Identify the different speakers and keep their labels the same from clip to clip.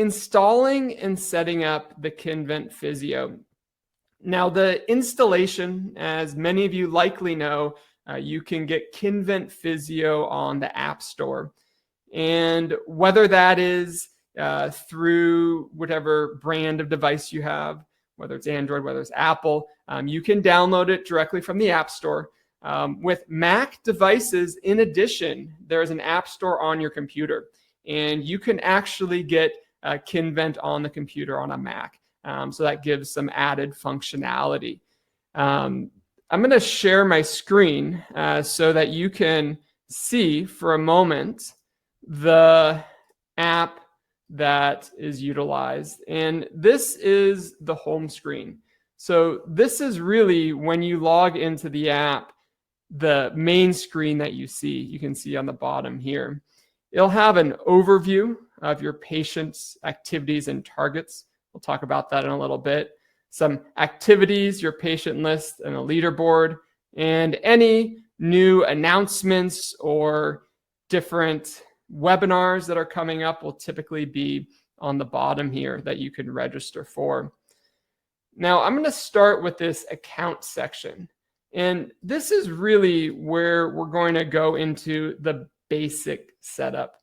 Speaker 1: installing and setting up the Kinvent Physio. Now, the installation, as many of you likely know, you can get Kinvent Physio on the App Store. And whether that is through whatever brand of device you have, whether it's Android, whether it's Apple, you can download it directly from the App Store. With Mac devices, in addition, there's an App Store on your computer, and you can actually get Kinvent on the computer on a Mac. So that gives some added functionality. I'm going to share my screen so that you can see for a moment the app that is utilized. And this is the home screen. So this is really when you log into the app, the main screen that you see. You can see on the bottom here. It'll have an overview of your patient's activities and targets. We'll talk about that in a little bit. Some activities, your patient list, and a leaderboard, and any new announcements or different webinars that are coming up will typically be on the bottom here that you can register for. Now, I'm going to start with this account section. And this is really where we're going to go into the basic setup.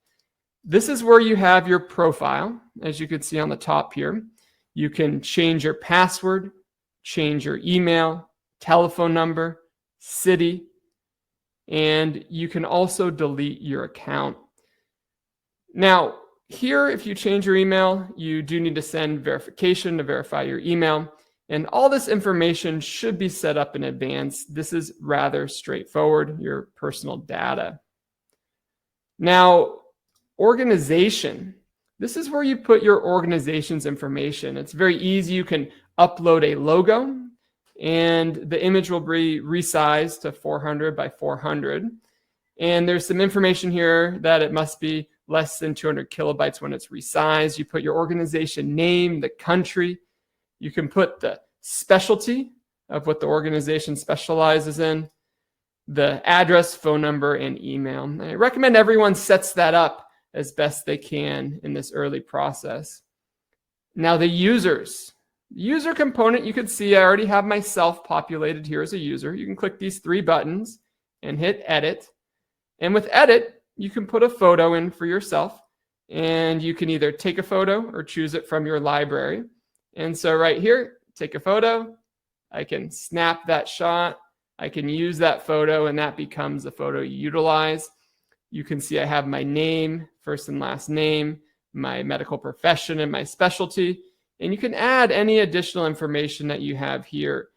Speaker 1: This is where you have your profile, as you can see on the top here. You can change your password, change your email, telephone number, city, and you can also delete your account. Now, here, if you change your email, you do need to send verification to verify your email. And all this information should be set up in advance. This is rather straightforward, your personal data. Now, organization. This is where you put your organization's information. It's very easy. You can upload a logo, and the image will be resized to 400 by 400. And there's some information here that it must be less than 200 kilobytes when it's resized. You put your organization name, the country. You can put the specialty of what the organization specializes in, the address, phone number, and email. And I recommend everyone sets that up as best they can in this early process. Now, the users. The user component, you can see I already have myself populated here as a user. You can click these three buttons and hit edit. And with edit, you can put a photo in for yourself, and you can either take a photo or choose it from your library. And so right here, take a photo. I can snap that shot. I can use that photo, and that becomes the photo you utilize. You can see I have my name, first and last name, my medical profession, and my specialty. And you can add any additional information that you have here.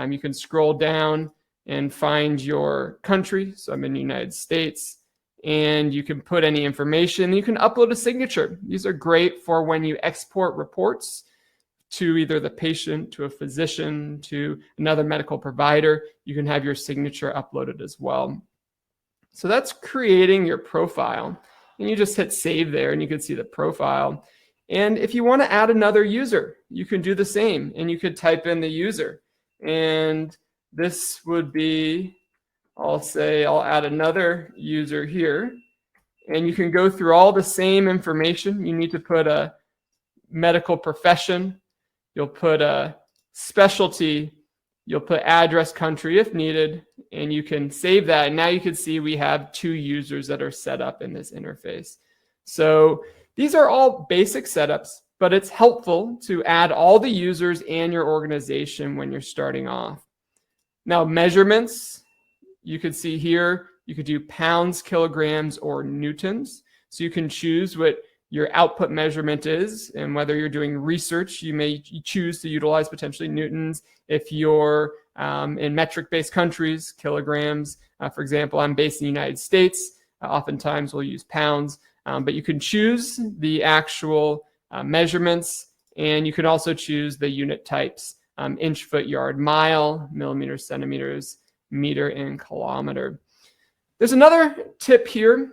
Speaker 1: You can scroll down and find your country. So I'm in the United States. And you can put any information. You can upload a signature. These are great for when you export reports to either the patient, to a physician, to another medical provider. You can have your signature uploaded as well. So that's creating your profile. And you just hit save there, and you can see the profile. And if you want to add another user, you can do the same. And you could type in the user. And this would be, I'll say I'll add another user here. And you can go through all the same information. You need to put a medical profession. You'll put a specialty. You'll put address, country if needed, and you can save that. And now you can see we have 2 users that are set up in this interface. So these are all basic setups, but it's helpful to add all the users and your organization when you're starting off. Now, measurements, you could see here, you could do pounds, kilograms, or newtons. So you can choose what your output measurement is, and whether you're doing research, you may choose to utilize potentially newtons. If you're in metric-based countries, kilograms. For example, I'm based in the United States. Oftentimes we'll use pounds, but you can choose the actual measurements, and you can also choose the unit types, inch, foot, yard, mile, millimeters, centimeters, meter, and kilometer. There's another tip here.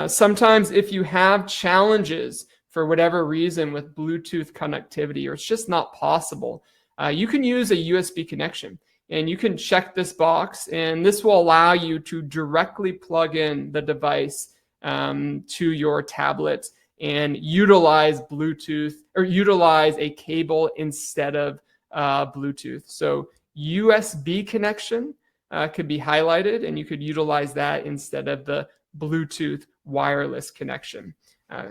Speaker 1: Sometimes if you have challenges for whatever reason with Bluetooth connectivity, or it's just not possible, you can use a USB connection, and you can check this box, and this will allow you to directly plug in the device to your tablet and utilize Bluetooth or utilize a cable instead of Bluetooth. So USB connection could be highlighted, and you could utilize that instead of the Bluetooth wireless connection.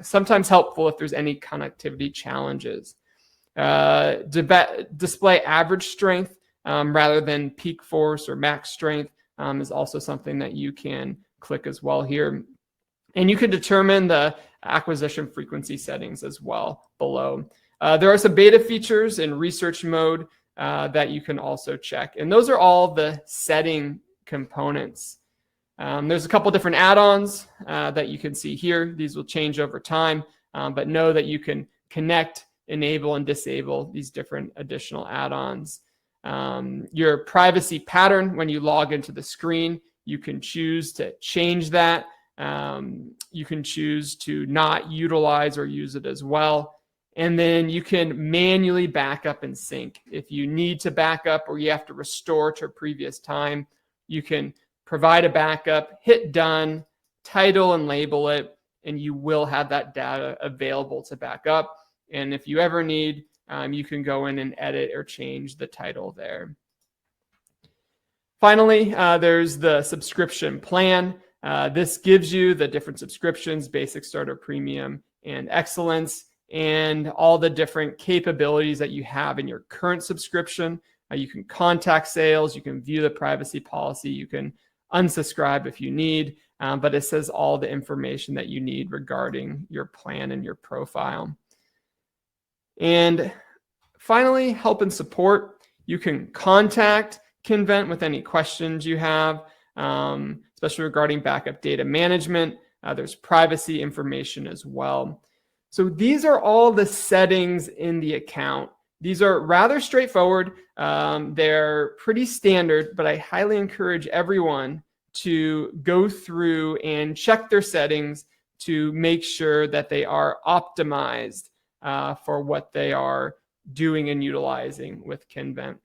Speaker 1: Sometimes helpful if there's any connectivity challenges. Display average strength rather than peak force or max strength is also something that you can click as well here. And you can determine the acquisition frequency settings as well below. There are some beta features in research mode that you can also check. And those are all the setting components. There's a couple different add-ons that you can see here. These will change over time, but know that you can connect, enable, and disable these different additional add-ons. Your privacy pattern, when you log into the screen, you can choose to change that. You can choose to not utilize or use it as well. And then you can manually back up and sync. If you need to back up or you have to restore to a previous time, you can provide a backup, hit done, title and label it, and you will have that data available to back up. And if you ever need, you can go in and edit or change the title there. Finally, there's the subscription plan. This gives you the different subscriptions: basic, starter, premium, and excellence, and all the different capabilities that you have in your current subscription. You can contact sales, you can view the privacy policy, you can unsubscribe if you need, but it says all the information that you need regarding your plan and your profile. And finally, help and support. You can contact Kinvent with any questions you have, especially regarding backup data management. There's privacy information as well. So these are all the settings in the account. These are rather straightforward. They're pretty standard, but I highly encourage everyone to go through and check their settings to make sure that they are optimized for what they are doing and utilizing with Kinvent.